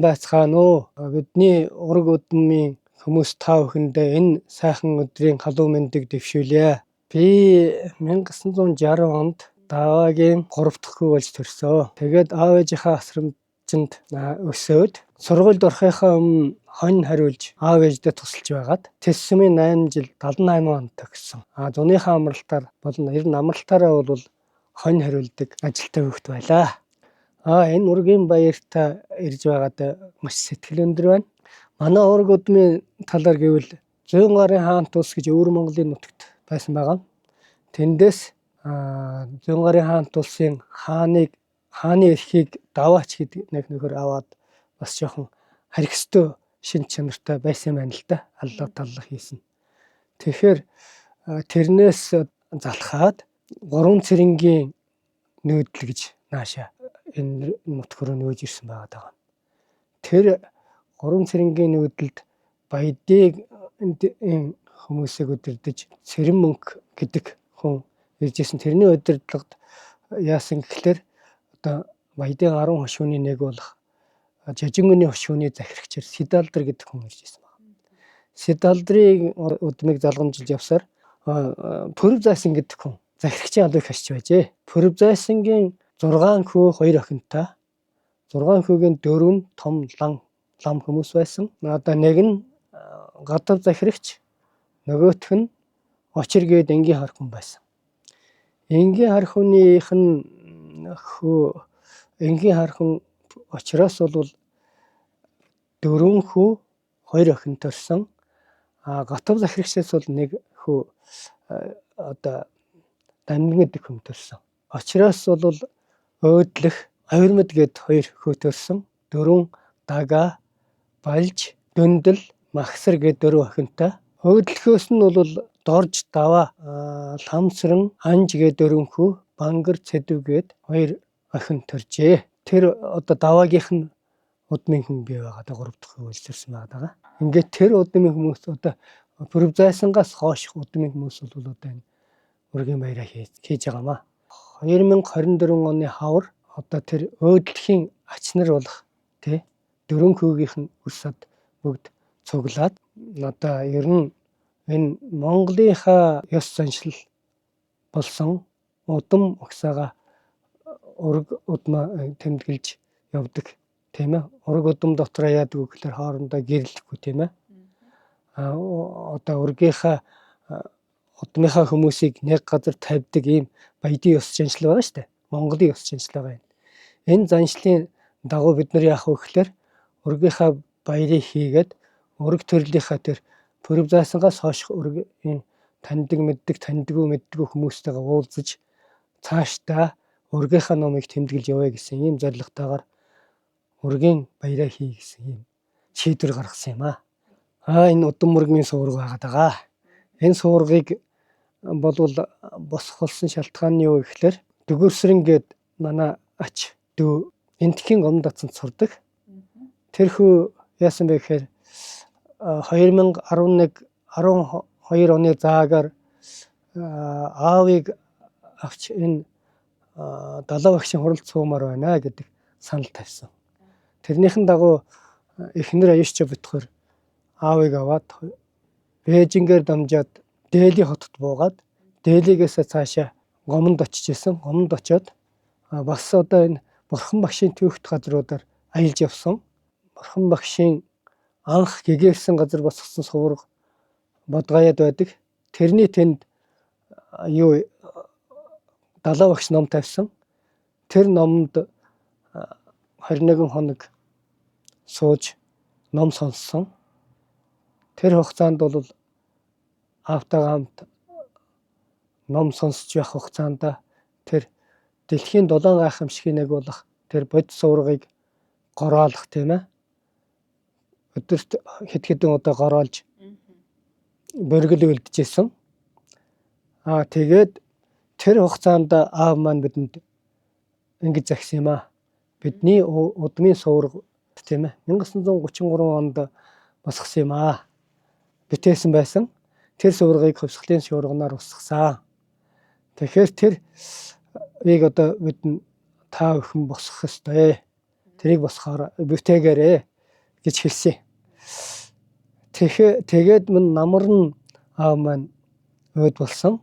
Байцгаана уу. Бидний ураг удмын хүмүүс та бүхэндээ энэ сайхан өдрийн халуун мэндийг дэвшүүлье. Би 1960 онд Даваагийн 3 дахь хүү болж төрсөн. Тэгээд аав ээжийнхээ асрамжинд өсөөд сургуульд орохынхаа өмнө хонь хариулж аав ээждээ тусалж байгаад Тэсмийн 8 жил 78 онд төгссөн. Зуныхаа амралтаар болон ер нь амралтаараа бол хонь хариулдаг ажилтай хүүхэд байлаа. Энэ ургийн баярт ирж байгаад маш сэтгэл өндөр байна. Манай ураг удмын талаар гэвэл Зүүн гарын хаант улс гэж Өвөр Монголын нутагт байсан байгаа. Тэндээс Зүүн гарын хаант улсын хааны эрхийг даваач гэдэг нэг нөхөр аваад бас жоохон харьхстой шин чанартай байсан байна л да. Аллах таллах хийсэн. Тэгэхээр тэрнээс залхаад 3 цэрэнгийн нүүдэл гэж наашаа энэ нутг руу нөөж ирсэн байгаа. Тэр 3 цэрэнгийн нүүдэлд баядыг хүмүүсийг удирдах Цэрэн мөнх гэдэг хүн ирж исэн. Тэрний удирдлагад яасан гэхлээр одоо баядын 10 хошууны нэг болох Жижигмүний хошууны захирагчаар Сэдалдар гэдэг хүн ирж исэн байна. Сэдалдрыг удмыг залгамжилж явсаар Пүрэв Зайсан гэдэг хүн захирагчийн албыг хасч байжээ. Пүрэв Зайсангийн 6 хүү 2 охинтой. 6 хүүгийн 4 нь том лам хүмүүс байсан. Одоо нэг нь гадав захирагч, нөгөөх нь Очир гээд энгийн хар хүн байсан. Энгийн хар хүнийх нь энгийн хар хүн Очироос бол 4 хүү 2 охинтой төрсөн. Гадав захирагчаас бол нэг хүү одоо Дамнин гэдэг хүн төрсөн. Очироос бол өөдлөх Авирмад гээд 2 хүү төрсөн. 4 Дага, Балж, Дүндэл, Махсар гээд 4 охинтой. Өөдлөхөөс нь бол Дорж, Даваа, Ламсран, Анж гээд 4 хүү, Бангар, Цэдв гээд 2 охин төржээ. Тэр одоо Даваагийнх нь удмын хүн бий байгаа. 3 дахь хүү болж төрсөн байгаа. Ингээд тэр удмын хүмүүс одоо Пүрэв Зайсангаас хойш удмын хүмүүс бол одоо энэ ургийн баяраа хийж байгаамаа. 2024 оны хавар одоо тэр өөдлөхийн ач нар болох 4 хүүгийнх нь өрсөд бүгд цуглаад одоо ер нь энэ Монголынхаа ёс заншил болсон удам угсаага ураг удмаа тэмдэглэж явдаг тийм ээ. Ураг удам дотор яадаг вэ гэхээр хоорондоо гэрлэхгүй тийм ээ. Одоо ургийнхаа удмынхаа хүмүүсийг нэг газар тавьдаг ийм баядын ёс заншил байгаа шүү дээ. Монголын ёс заншил байгаа юм. Энэ заншлын дагуу бид нар яах вэ гэхээр ургийнхаа баярыг хийгээд ураг төрлийнхаа тэр Пүрэв Зайсангаас хойш ургийн таньдаг мэддэг таньдгүй мэддэггүй хүмүүстэйгээ уулзаж цаашдаа ургийнхаа номыг тэмдэглэж яваа гэсэн ийм зорилготойгоор ургийн баяраа хий гэсэн ийм шийдвэр гаргасан юм аа. Энэ удам ургийн суурга байгаа. Энэ суургыг болвол босгосон шалтгаан нь юу гэхээр Дүгүрсрэн гээд манай ач дүү Энтхийн гомд дацанд сурдаг. Тэрхүү яасан бэ гэхээр 2011-12 оны заагаар аавыг авч энэ далаа багшийн хуралд суумаар байна гэдэг санал тавьсан. Тэрнийхэн дагуу эхнэр аюушчаа битгаар аавыг аваад Бээжингээр дамжаад Дели хотод буугаад Делигээс цаашаа Гомонд очиж исэн. Гомонд очоод бас одоо энэ Бурхан багшийн түүхт газруудаар аялж явсан. Бурхан багшийн анх гэгээрсэн газар босгосон суурга Бодгаяад байдаг. Тэрний тэнд далаа багш ном тавьсан. Тэр номонд 21 хоног сууж ном сонссон. Тэр хугацаанд бол аавтайгаа хамт ном сонсож явах хугацаанд тэр дэлхийн 7 гайхамшигын нэг болох тэр бод суургыг гороолох тийм ээ. Өдөрт хэд хэдэн удаа гороолж боргил үлдэжсэн. Тэгээд тэр хугацаанд аав маань бидэнд ингэж загсан юм аа. Бидний удмын суурга тийм ээ 1933 онд босгосон юм аа. Битээсэн байсан. Тэр суургыг хувьсгалын шуурганаар усгасан. Тэгэхээр тэр ийг одоо бид та бүхэн босгох ёстой. Тэрийг босохоор бүтээгээрээ гэж хэлсэн. Тэгээд намар нь аав маань өөд болсон.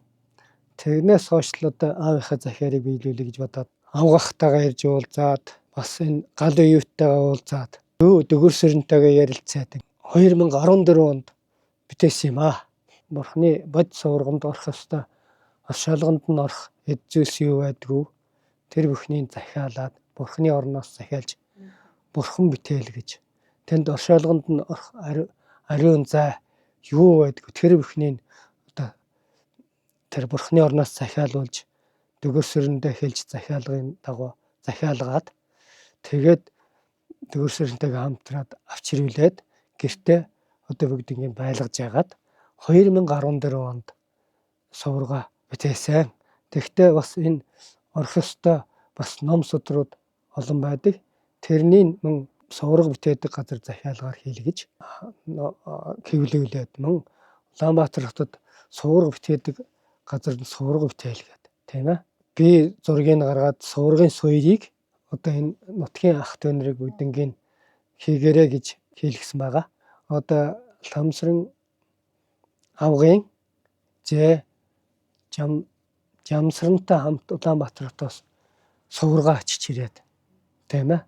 Тэрнээс хойш л одоо аавынхаа захиарыг биелүүлэе гэж бодоод авгахтайгаа ирж уулзаад бас энэ гал уюуттайгаа уулзаад дөгөрсөрөнтэйгээ ярилцаад 2014 онд бүтээсэн юм аа. Бурхны бод сувраганд орох ёстой. Оршуулганд нь орох эд зүйлс юу байдгүй. Тэр бүхнийг захиалаад Бурхны орноос захиалж Бурхан битээл гэж. Тэнд оршуулганд нь орох ариун зай юу байдгүй. Тэр бүхнийг одоо тэр Бурхны орноос захиалуулж дөгөрсөрөндөө хэлж захиалгын дагуу захиалгаад тэгээд дөгөрсөрөнтэйгээ хамтраад авчирүүлээд гэртээ одоо бүгдийг байлгаж яагаад 2014 онд суврага бүтээсэн. Тэгвэл бас энэ орох ёстой бас ном судрууд олон байдаг. Тэрний мөн суврага бүтээдэг газар захиалгаар хийлгэж хэвлүүлээд мөн Улаанбаатар хотод суврага бүтээдэг газар нь суврага бүтээлгээд тийм ээ. Би зургийг гаргаад суврагын соёлыг одоо энэ нутгийн ах トゥ нарыг бүгднийг хийгэрээ гэж хийлгсэн байгаа. Одоо Ламсрын авгын жамсрантай хамт Улаанбаатар хотоос суврага очиж ирээд тийм ээ.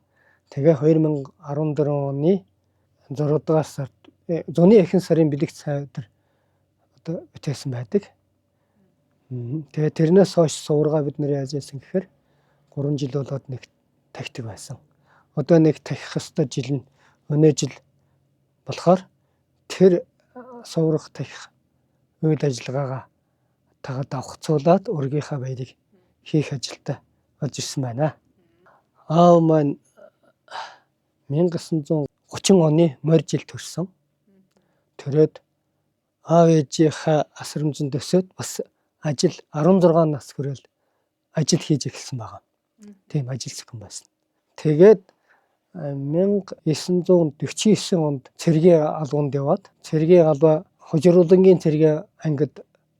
Тэгээ 2014 оны 6 дугаар сард зуны эхний сарын бэлэгт сая өдөр одоо бүтээсэн байдаг. Тэгээ тэрнээс хойш суврага бид нэр яаж яасан гэхээр 3 жил болоод нэг тахдаг байсан. Одоо нэг тахих ёстой жил нь өнөө жил болохоор тэр суврага тахих үйл ажиллагаагаа тагаад давхцуулаад ургийнхаа баярыг хийх ажилдаа болж ирсэн байна. Аав маань 1930 оны морь жил төрсөн. Төрөөд аав ээжийнхаа асрамжинд өсөөд бас ажил 16 нас хүрэл ажил хийж эхэлсэн байгаа. Тийм ажил зөвхөн байсан. Тэгээд 1949 онд цэргийн албанд яваад цэргийн албаа хожруулангийн цэргийн ангид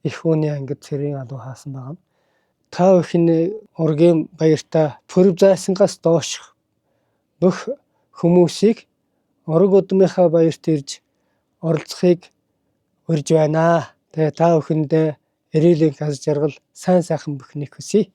их хүний ангид цэргийн албаа хаасан байгаа. Та бүхэн ургийн баяртаа пүрэв зайсангаас доош бүх хүмүүсийг ураг удмынхаа баярт ирж оролцохыг урьж байна. Тэгээ та бүхэндээ эрүүлийн аз жаргал сайн сайхан бүхнийг хүсье.